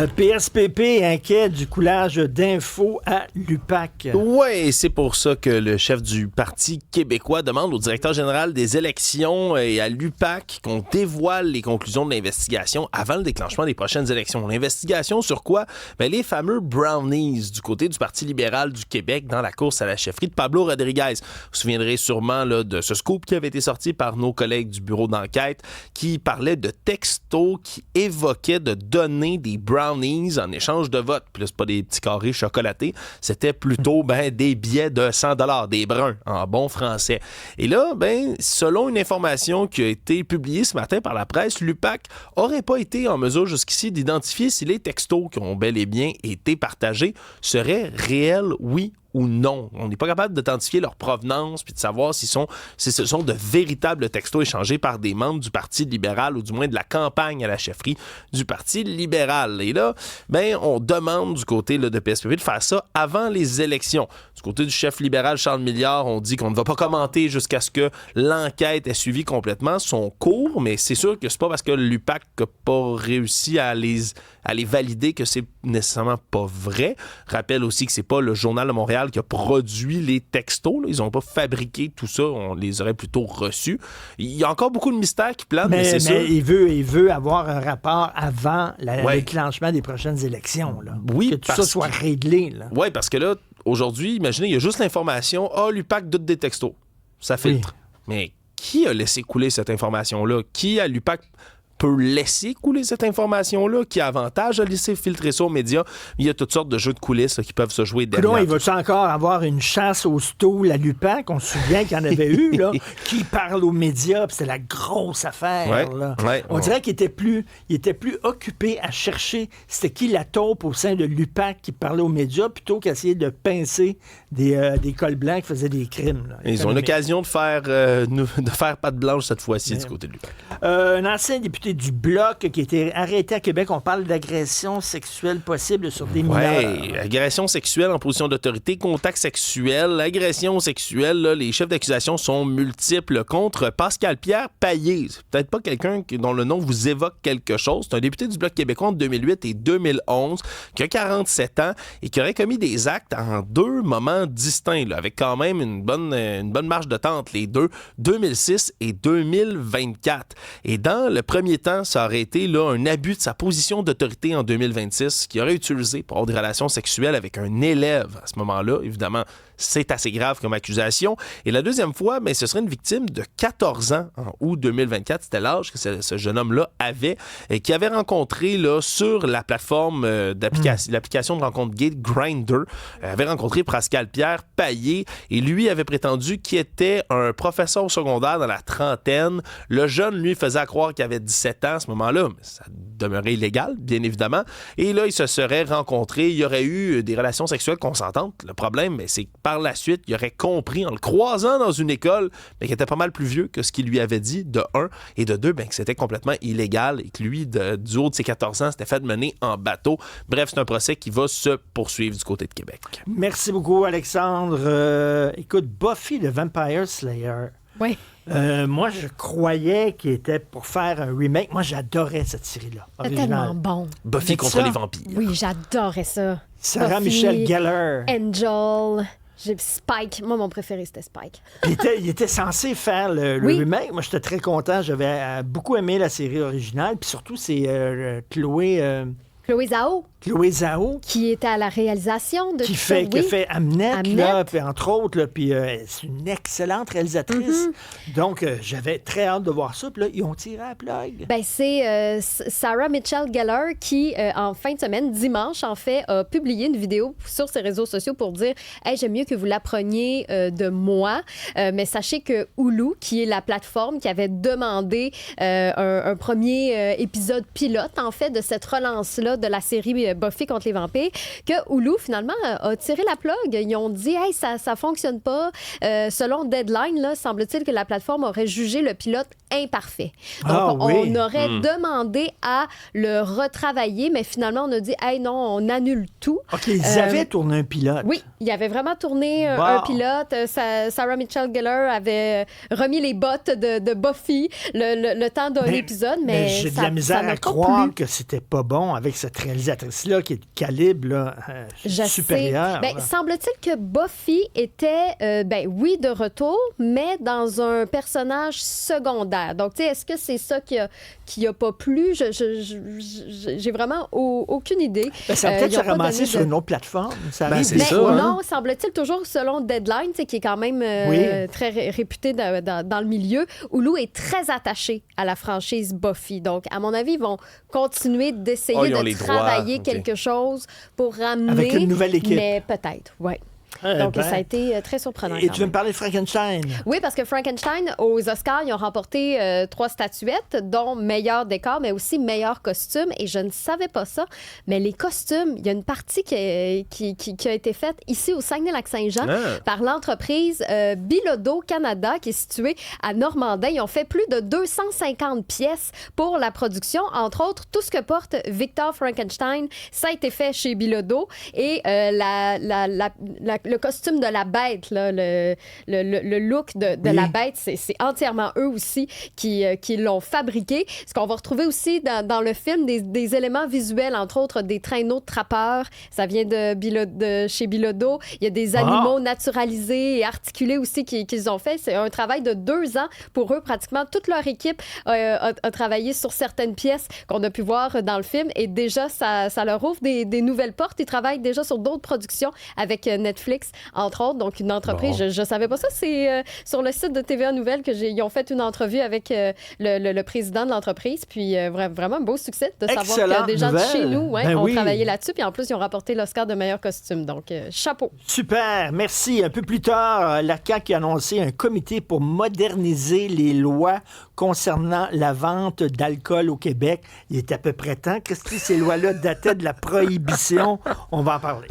PSPP inquiet du coulage d'infos à l'UPAC. Oui, c'est pour ça que le chef du Parti québécois demande au directeur général des élections et à l'UPAC qu'on dévoile les conclusions de l'investigation avant le déclenchement des prochaines élections. L'investigation sur quoi? Ben, les fameux brownies du côté du Parti libéral du Québec dans la course à la chefferie de Pablo Rodriguez. Vous vous souviendrez sûrement là, de ce scoop qui avait été sorti par nos collègues du bureau d'enquête qui parlait de textos qui évoquaient de donner des brownies en échange de vote. Puis là, c'est pas des petits carrés chocolatés, c'était plutôt des billets de 100$, des bruns, en bon français. Et là, selon une information qui a été publiée ce matin par la presse, l'UPAC aurait pas été en mesure jusqu'ici d'identifier si les textos qui ont bel et bien été partagés seraient réels, oui ou non. On n'est pas capable d'authentifier leur provenance puis de savoir si ce sont de véritables textos échangés par des membres du Parti libéral ou du moins de la campagne à la chefferie du Parti libéral. Et là, on demande du côté de PSPP de faire ça avant les élections. Du côté du chef libéral Charles Milliard, on dit qu'on ne va pas commenter jusqu'à ce que l'enquête ait suivi complètement son cours, mais c'est sûr que c'est pas parce que l'UPAC n'a pas réussi à les valider que c'est nécessairement pas vrai. Rappelle aussi que c'est pas le Journal de Montréal qui a produit les textos. Là. Ils n'ont pas fabriqué tout ça. On les aurait plutôt reçus. Il y a encore beaucoup de mystères qui planent, mais c'est sûr. Il veut avoir un rapport avant le déclenchement des prochaines élections. Là. Oui, que tout ça soit réglé. Oui, parce que là, aujourd'hui, imaginez, il y a juste l'information « Ah, l'UPAC doute des textos ». Ça filtre. Oui. Mais qui a laissé couler cette information-là? Qui, à l'UPAC, peut laisser couler cette information-là, qui a avantage à laisser filtrer ça aux médias. Il y a toutes sortes de jeux de coulisses là, qui peuvent se jouer derrière. Là, il va-tu encore avoir une chasse au stool à l'UPAC? On se souvient qu'il y en avait eu, là, qui parle aux médias, puis c'était la grosse affaire. Là. On dirait qu'il était plus occupé à chercher c'était qui la taupe au sein de l'UPAC qui parlait aux médias, plutôt qu'essayer de pincer des cols blancs qui faisaient des crimes. Là, ils ont l'occasion de faire patte blanche cette fois-ci du côté de l'UPAC. Un ancien député du Bloc qui a été arrêté à Québec. On parle d'agression sexuelle possible sur des mineurs. Oui, agression sexuelle en position d'autorité, contact sexuel, agression sexuelle. Là, les chefs d'accusation sont multiples contre Pascal-Pierre Payé. C'est peut-être pas quelqu'un dont le nom vous évoque quelque chose. C'est un député du Bloc québécois entre 2008 et 2011 qui a 47 ans et qui aurait commis des actes en 2 moments distincts, là, avec quand même une bonne marge de temps entre les deux, 2006 et 2024. Et dans le premier temps, ça aurait été là, un abus de sa position d'autorité en 2026 qu'il aurait utilisé pour avoir des relations sexuelles avec un élève à ce moment-là. Évidemment, c'est assez grave comme accusation. Et la deuxième fois, ce serait une victime de 14 ans en août 2024. C'était l'âge que ce jeune homme-là avait et qui avait rencontré là, sur la plateforme l'application de rencontre gay Grindr, avait rencontré Pascal-Pierre Payé et lui avait prétendu qu'il était un professeur au secondaire dans la trentaine. Le jeune, lui, faisait croire qu'il avait 17 ans à ce moment-là, mais ça demeurait illégal, bien évidemment. Et là, ils se seraient rencontrés. Il y aurait eu des relations sexuelles consentantes. Le problème, c'est que par la suite, il aurait compris, en le croisant dans une école, qu'il était pas mal plus vieux que ce qu'il lui avait dit, de 1, et de 2, que c'était complètement illégal et que lui, du haut de ses 14 ans, s'était fait mener en bateau. Bref, c'est un procès qui va se poursuivre du côté de Québec. Merci beaucoup, Alexandre. Écoute, Buffy the Vampire Slayer. Oui. Moi, je croyais qu'il était pour faire un remake. Moi, j'adorais cette série-là. C'est tellement bon. Buffy contre les vampires. Oui, j'adorais ça. Sarah Michelle Gellar. Angel. Spike. Moi, mon préféré, c'était Spike. Il était censé faire le remake. Moi, j'étais très content. J'avais beaucoup aimé la série originale. Puis surtout, c'est Chloé Zhao. Chloé Zhao. Qui était à la réalisation de qui fait Hamnet, là, puis entre autres, là, puis c'est une excellente réalisatrice. Mm-hmm. Donc, j'avais très hâte de voir ça. Puis là, ils ont tiré à la plug. C'est Sarah Michelle Gellar qui, en fin de semaine, dimanche, en fait, a publié une vidéo sur ses réseaux sociaux pour dire « Hey, j'aime mieux que vous l'appreniez de moi. Mais sachez que Hulu, qui est la plateforme qui avait demandé un premier épisode pilote, en fait, de cette relance-là de la série Buffy contre les vampires, que Hulu, finalement, a tiré la plug. Ils ont dit « Hey, ça fonctionne pas. » Selon Deadline, là, semble-t-il que la plateforme aurait jugé le pilote imparfait. Donc, on aurait demandé à le retravailler, mais finalement, on a dit, hey, non, on annule tout. OK, ils avaient tourné un pilote. Oui, ils avaient vraiment tourné un pilote. Sarah Michelle Gellar avait remis les bottes de Buffy le temps d'un épisode, mais j'ai de la misère à croire que c'était pas bon avec cette réalisatrice-là qui est de calibre supérieur. Semble-t-il que Buffy était, oui, de retour, mais dans un personnage secondaire. Donc, tu sais, est-ce que c'est ça qui a pas plu? J'ai vraiment aucune idée. Ça va peut-être se ramasser sur une autre plateforme. Ça arrive c'est ça. Non, semble-t-il toujours selon Deadline, qui est quand même très réputé dans le milieu, Hulu est très attaché à la franchise Buffy. Donc, à mon avis, ils vont continuer d'essayer de travailler quelque chose pour ramener... Avec une nouvelle équipe. Mais peut-être, oui. Donc, ça a été très surprenant. Et tu veux me parler de Frankenstein? Oui, parce que Frankenstein, aux Oscars, ils ont remporté 3 statuettes, dont meilleur décor, mais aussi meilleur costume. Et je ne savais pas ça, mais les costumes, il y a une partie qui a été faite ici au Saguenay-Lac-Saint-Jean par l'entreprise Bilodeau Canada, qui est située à Normandin. Ils ont fait plus de 250 pièces pour la production. Entre autres, tout ce que porte Victor Frankenstein, ça a été fait chez Bilodeau. Et le costume de la bête, là, le look de la bête, c'est entièrement eux aussi qui l'ont fabriqué. Ce qu'on va retrouver aussi dans le film, des éléments visuels, entre autres des traîneaux de trappeurs. Ça vient de chez Bilodeau. Il y a des animaux naturalisés et articulés aussi qu'ils ont fait. C'est un travail de 2 ans pour eux. Pratiquement toute leur équipe a travaillé sur certaines pièces qu'on a pu voir dans le film. Et déjà, ça leur ouvre des nouvelles portes. Ils travaillent déjà sur d'autres productions avec Netflix, entre autres. Donc, une entreprise, je ne savais pas ça. C'est sur le site de TVA Nouvelles qu'ils ont fait une entrevue avec le président de l'entreprise. Puis, vraiment un beau succès de savoir que des gens de chez nous ont travaillé là-dessus. Puis, en plus, ils ont rapporté l'Oscar de meilleur costume. Donc, chapeau. Super. Merci. Un peu plus tard, la CAQ a annoncé un comité pour moderniser les lois concernant la vente d'alcool au Québec. Il est à peu près temps. Qu'est-ce que ces lois-là dataient de la prohibition? On va en parler.